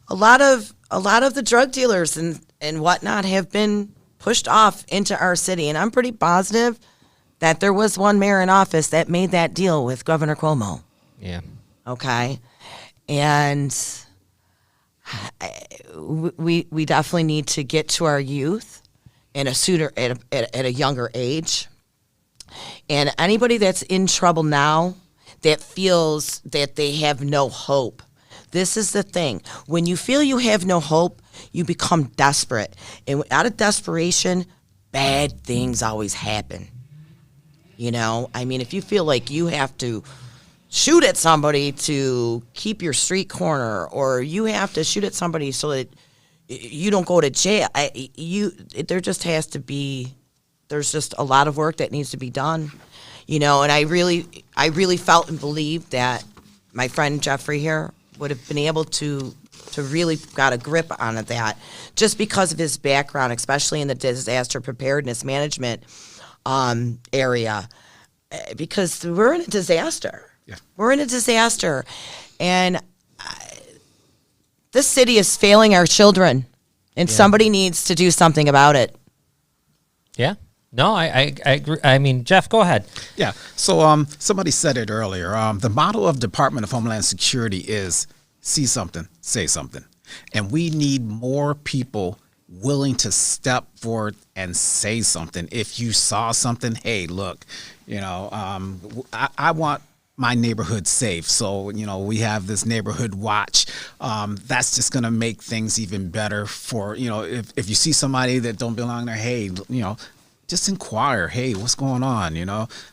A lot of the drug dealers and whatnot have been pushed off into our city. And I'm pretty positive that there was one mayor in office that made that deal with Governor Cuomo. Yeah. Okay. And we definitely need to get to our youth at a younger age. And anybody that's in trouble now that feels that they have no hope, this is the thing. When you feel you have no hope, you become desperate. And out of desperation, bad things always happen. I mean, if you feel like you have to shoot at somebody to keep your street corner, or you have to shoot at somebody so that you don't go to jail, there's just a lot of work that needs to be done, and I really felt and believed that my friend Jeffrey here would have been able to really got a grip on that just because of his background, especially in the disaster preparedness management area, because we're in a disaster. Yeah. We're in a disaster, and this city is failing our children, and somebody needs to do something about it. Yeah. No, I agree. I mean, Jeff, go ahead. Yeah. So somebody said it earlier. The motto of Department of Homeland Security is see something, say something. And we need more people willing to step forward and say something. If you saw something, hey, look, I want my neighborhood safe. So, we have this neighborhood watch. That's just going to make things even better for, if you see somebody that don't belong there, hey, just inquire. Hey, what's going on?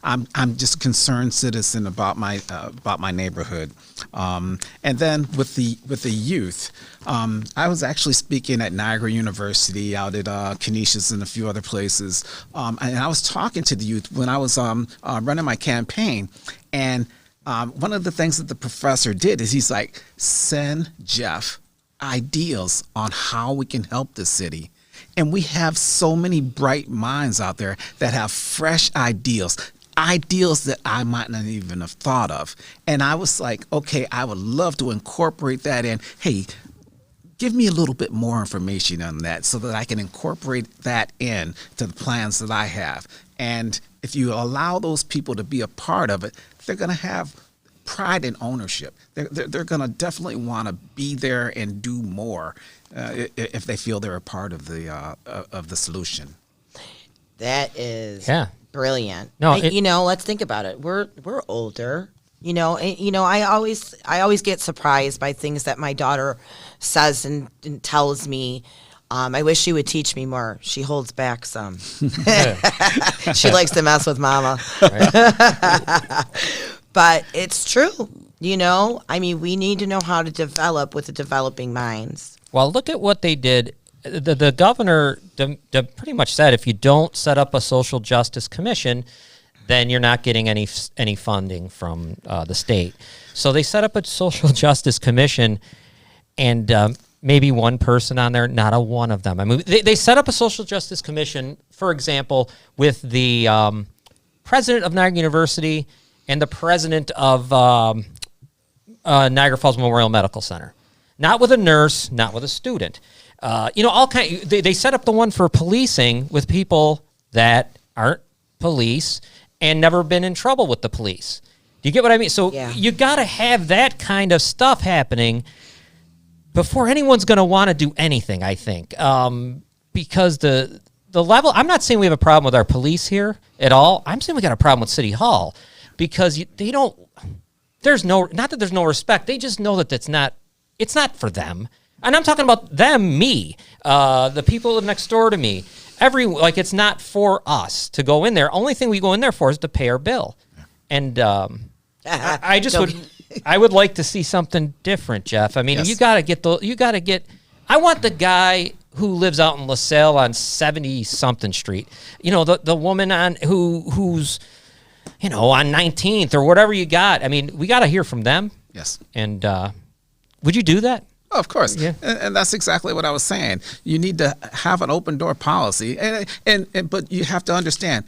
I'm just a concerned citizen about my neighborhood. And then with the youth, I was actually speaking at Niagara University, out at Canisius and a few other places, and I was talking to the youth when I was running my campaign. And one of the things that the professor did is he's like, send Jeff ideas on how we can help the city. And we have so many bright minds out there that have fresh ideas that I might not even have thought of. And I was like, okay, I would love to incorporate that in. Hey, give me a little bit more information on that so that I can incorporate that in to the plans that I have. And if you allow those people to be a part of it, they're going to have pride and ownership. They're going to definitely want to be there and do more if they feel they're a part of the solution. That is brilliant. No, let's think about it. We're older. I always get surprised by things that my daughter says and tells me. I wish she would teach me more. She holds back some. She likes to mess with mama. Right. But it's true. We need to know how to develop with the developing minds. Well, look at what they did. The governor pretty much said if you don't set up a social justice commission, then you're not getting any funding from the state. So they set up a social justice commission, and maybe one person on there, not a one of them. I mean, they set up a social justice commission, for example, with the president of Niagara University and the president of Niagara Falls Memorial Medical Center. Not with a nurse, not with a student. All kind. They set up the one for policing with people that aren't police and never been in trouble with the police. Do you get what I mean? So you got to have that kind of stuff happening before anyone's going to want to do anything, I think. Because the level, I'm not saying we have a problem with our police here at all. I'm saying we got a problem with City Hall because not that there's no respect. They just know that it's not for them. And I'm talking about them, me, the people who live next door to me. It's not for us to go in there. Only thing we go in there for is to pay our bill. And I would like to see something different, Jeff. I mean, yes. you got to get. I want the guy who lives out in LaSalle on 70-something Street. The woman who's on 19th or whatever you got. I mean, we got to hear from them. Yes. And would you do that? Oh, of course. Yeah. And that's exactly what I was saying. You need to have an open door policy. But you have to understand,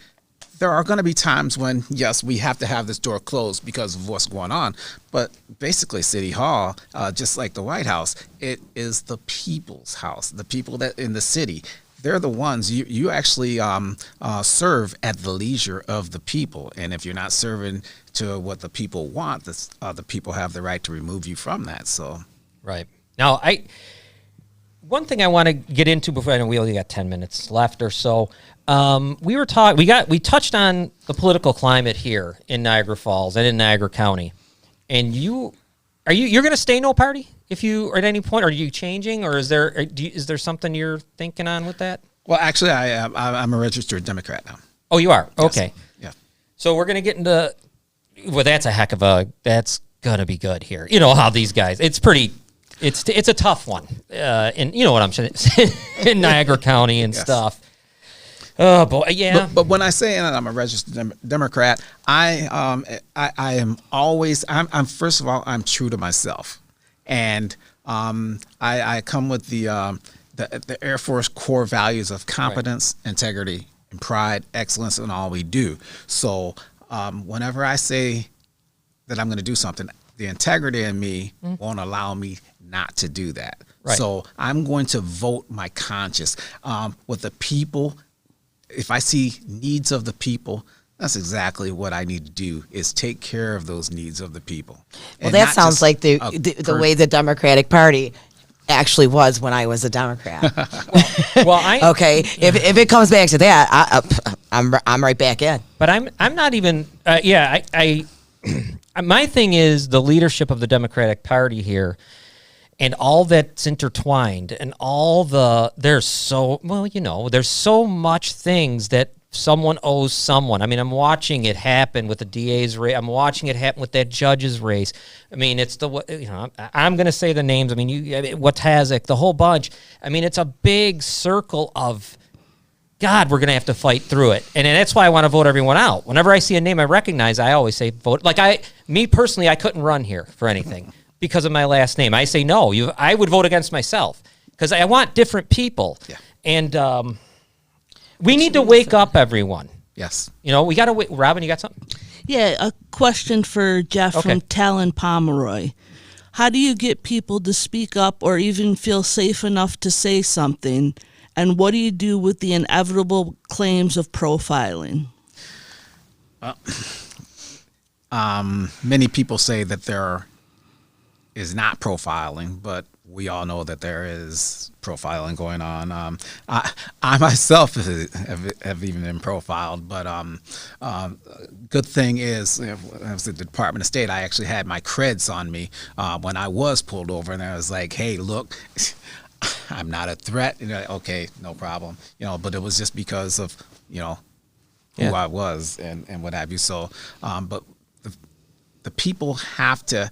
there are going to be times when, yes, we have to have this door closed because of what's going on. But basically, City Hall, just like the White House, it is the people's house, the people that in the city. They're the ones you actually serve at the leisure of the people. And if you're not serving to what the people want, the people have the right to remove you from that. So, right. Now, one thing I want to get into before I know we only got 10 minutes left or so. We touched on the political climate here in Niagara Falls and in Niagara County. And you're going to stay no party if you at any point? Are you changing, or is there something you're thinking on with that? Well, actually, I'm a registered Democrat now. Oh, you are? Yes. Okay. Yeah. So we're going to get into. Well, that's going to be good here. How these guys. It's pretty. It's a tough one, and you know what I'm saying, in Niagara County and stuff. Oh boy, yeah. But when I say I'm a registered Democrat, I am always. I'm first of all, I'm true to myself, and I come with the Air Force core values of competence, integrity, and pride, excellence in all we do. So whenever I say that I'm going to do something, the integrity in me won't allow me not to do that. Right. So I'm going to vote my conscience with the people. if I see needs of the people, that's exactly what I need to do, is take care of those needs of the people. Well, And that not sounds just like the per- way the Democratic Party actually was when I was a Democrat. Well, Okay, if it comes back to that, I'm right back in. But I'm not even. I my thing is the leadership of the Democratic Party here, and all that's intertwined, and all there's so much things that someone owes someone. I mean, I'm watching it happen with the DA's race. I'm watching it happen with that judge's race. I mean, it's I'm going to say the names. I mean, Watazik, the whole bunch. I mean, it's a big circle of, God, we're going to have to fight through it. And that's why I want to vote everyone out. Whenever I see a name I recognize, I always say vote. Like me personally, I couldn't run here for anything because of my last name. I say no. I would vote against myself because I want different people. Yeah. And we need to wake up, everyone. Yes. We got to wait. Robin, you got something? Yeah, a question for Jeff Okay. from Talon Pomeroy. How do you get people to speak up or even feel safe enough to say something? And what do you do with the inevitable claims of profiling? Many people say that there is not profiling, but we all know that there is profiling going on. I myself have even been profiled, but good thing is, I was at the Department of State. I actually had my creds on me when I was pulled over, and I was like, "Hey, look, I'm not a threat." Okay, no problem. But it was just because of who I was and what have you. So, but the people have to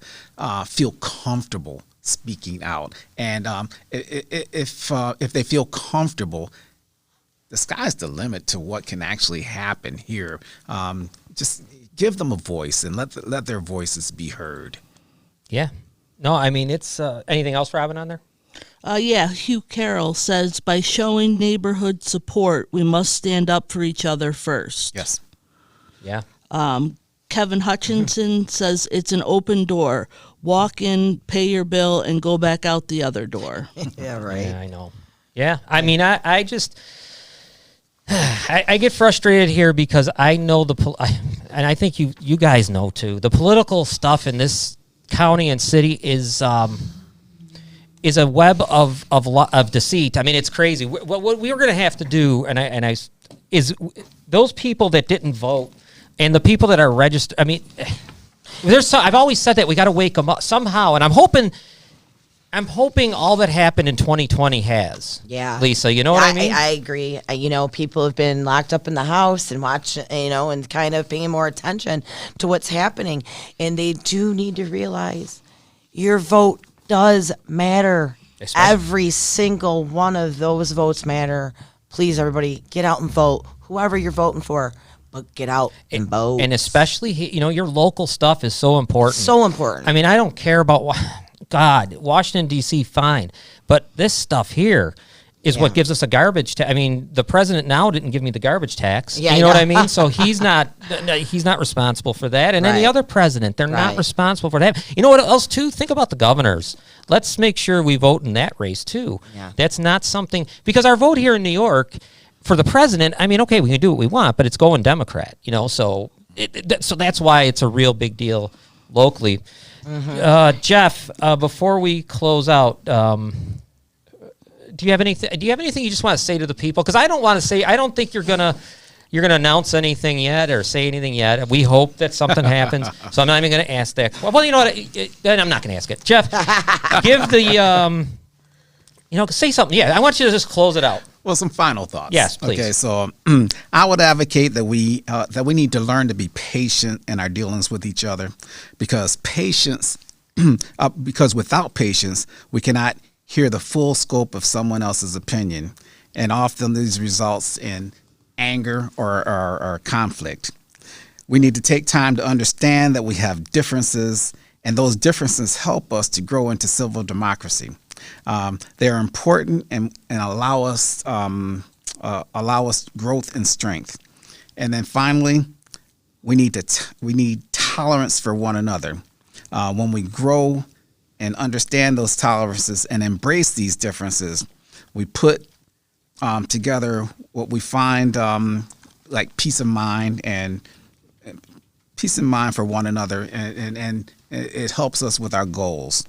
feel comfortable speaking out, and if they feel comfortable, the sky's the limit to what can actually happen here. Just give them a voice and let their voices be heard. Yeah. No, I mean, it's anything else, Robin, on there? Yeah, Hugh Carroll says, by showing neighborhood support, we must stand up for each other first. Yes. Yeah. Kevin Hutchinson says, it's an open door. Walk in, pay your bill, and go back out the other door. Yeah, right. Yeah, I know. Yeah, I mean, I just I get frustrated here because I know and I think you guys know too. The political stuff in this county and city is a web of deceit. I mean, it's crazy. What we were going to have to do, is those people that didn't vote and the people that are registered. I mean, I've always said that we got to wake them up somehow, and I'm hoping all that happened in 2020 has. Yeah. Lisa, you know what I mean? I agree. People have been locked up in the house and watching, and kind of paying more attention to what's happening. And they do need to realize your vote does matter. Every single one of those votes matter. Please, everybody, get out and vote. Whoever you're voting for, but get out and vote. And especially, your local stuff is so important. So important. I mean, I don't care about God, Washington, D.C., fine. But this stuff here is what gives us a garbage tax. I mean, the president now didn't give me the garbage tax. Yeah, you know what I mean? So he's not responsible for that. And any Right. other president, they're not Right. responsible for that. You know what else, too? Think about the governors. Let's make sure we vote in that race, too. Yeah. That's not something – because our vote here in New York for the president, I mean, okay, we can do what we want, but it's going Democrat, so so that's why it's a real big deal locally. Mm-hmm. Jeff, before we close out, do you have anything you just want to say to the people? Because I don't think you're gonna announce anything yet or say anything yet. We hope that something happens, so I'm not even gonna ask that. Well, you know what? Then I'm not gonna ask it. Jeff, give the say something. Yeah, I want you to just close it out. Well, some final thoughts. Yes, please. Okay, so I would advocate that we need to learn to be patient in our dealings with each other, because without patience, we cannot hear the full scope of someone else's opinion, and often these results in anger or conflict. We need to take time to understand that we have differences, and those differences help us to grow into civil democracy. They are important and allow us growth and strength. And then finally, we need tolerance for one another. When we grow and understand those tolerances and embrace these differences, we put together, what we find like peace of mind and peace of mind for one another, and it helps us with our goals.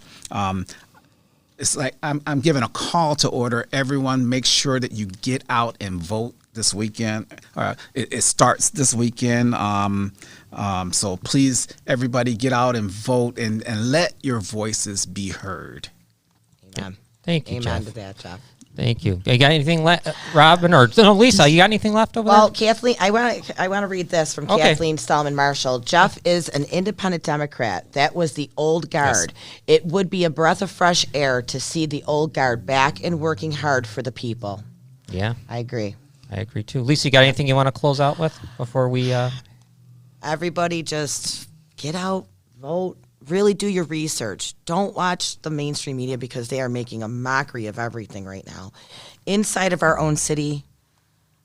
It's like I'm giving a call to order. Everyone, make sure that you get out and vote this weekend. It starts this weekend. So please, everybody, get out and vote and let your voices be heard. Amen. Thank you, Amen Jeff. to that, Jeff. Thank you. You got anything left, Robin, or no, Lisa? You got anything left over Well, there? Kathleen, I want to read this from Okay. Kathleen Stallman Marshall. Jeff is an independent Democrat. That was the old guard. It would be a breath of fresh air to see the old guard back and working hard for the people. Yeah, I agree. I agree too. Lisa, you got anything you want to close out with before we? Everybody just get out, vote, really do your research. Don't watch the mainstream media because they are making a mockery of everything right now. Inside of our own city,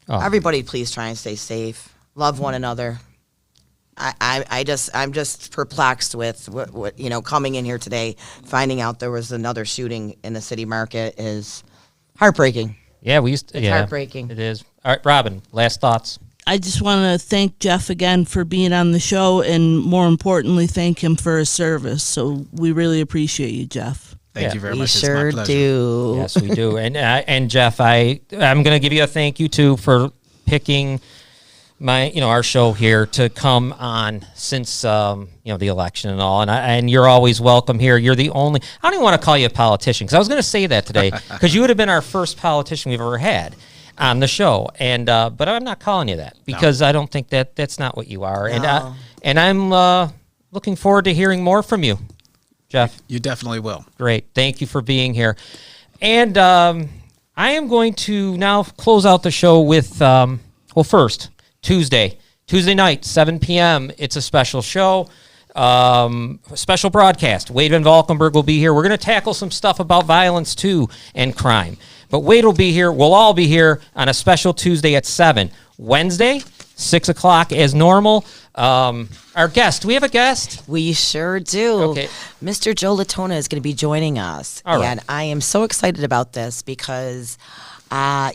everybody please try and stay safe. Love one another. I'm just perplexed with what coming in here today, finding out there was another shooting in the city market is heartbreaking. Yeah, we used to. It's heartbreaking. It is. All right, Robin. Last thoughts. I just want to thank Jeff again for being on the show, and more importantly, thank him for his service. So we really appreciate you, Jeff. Thank you very We much. It's sure my pleasure. do. Yes, we do. And Jeff, I'm going to give you a thank you too for picking our show here to come on since the election and all. And you're always welcome here. You're the only. I don't even want to call you a politician because I was going to say that today because you would have been our first politician we've ever had on the show. And but I'm not calling you that because I don't think that's not what you are. No. And I'm looking forward to hearing more from you, Jeff. You definitely will. Great. Thank you for being here. And I am going to now close out the show with, first, Tuesday night, 7 p.m. It's a special show, special broadcast. Wade Van Valkenburg will be here. We're going to tackle some stuff about violence, too, and crime. But Wade will be here. We'll all be here on a special Tuesday at 7. Wednesday, 6 o'clock as normal. Our guest, do we have a guest? We sure do. Okay. Mr. Joe Latona is going to be joining us. All right. And I am so excited about this because,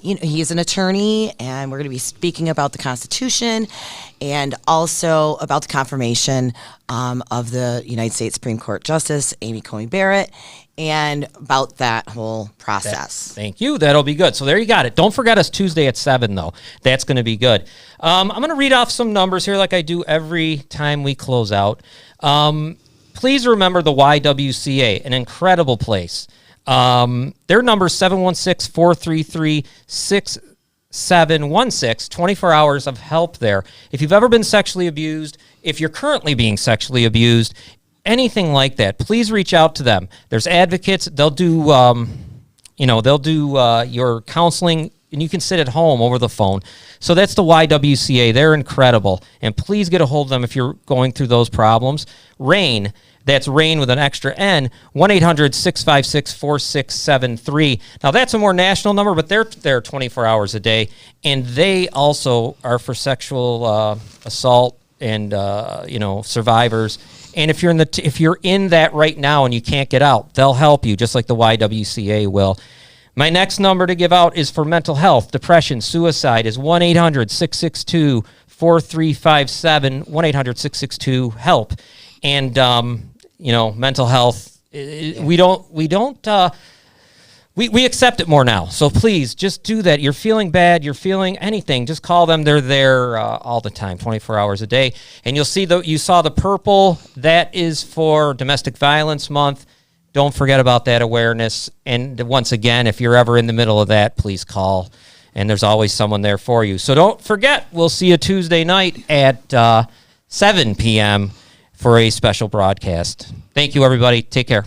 he's an attorney, and we're going to be speaking about the Constitution and also about the confirmation of the United States Supreme Court Justice, Amy Coney Barrett, and about that whole process. Thank you. That'll be good. So there you got it. Don't forget us Tuesday at 7, though. That's going to be good. I'm going to read off some numbers here like I do every time we close out. Please remember the YWCA, an incredible place. Their number is 716-433-6716, 24 hours of help there. If you've ever been sexually abused, if you're currently being sexually abused, anything like that, please reach out to them. There's advocates. They'll do, your counseling, and you can sit at home over the phone. So that's the YWCA. They're incredible. And please get a hold of them if you're going through those problems. RAIN, that's RAIN with an extra N, 1-800-656-4673. Now, that's a more national number, but they're there 24 hours a day. And they also are for sexual assault and, survivors. And if you're in that right now and you can't get out, they'll help you, just like the YWCA will. My next number to give out is for mental health, depression, suicide is 1-800-662-4357, 1-800-662-HELP. And, mental health, we accept it more now. So please just do that. You're feeling bad, you're feeling anything, just call them. They're there all the time, 24 hours a day. And you'll see you saw the purple. That is for Domestic Violence Month. Don't forget about that awareness. And once again, if you're ever in the middle of that, please call. And there's always someone there for you. So don't forget, we'll see you Tuesday night at 7 p.m. for a special broadcast. Thank you, everybody. Take care.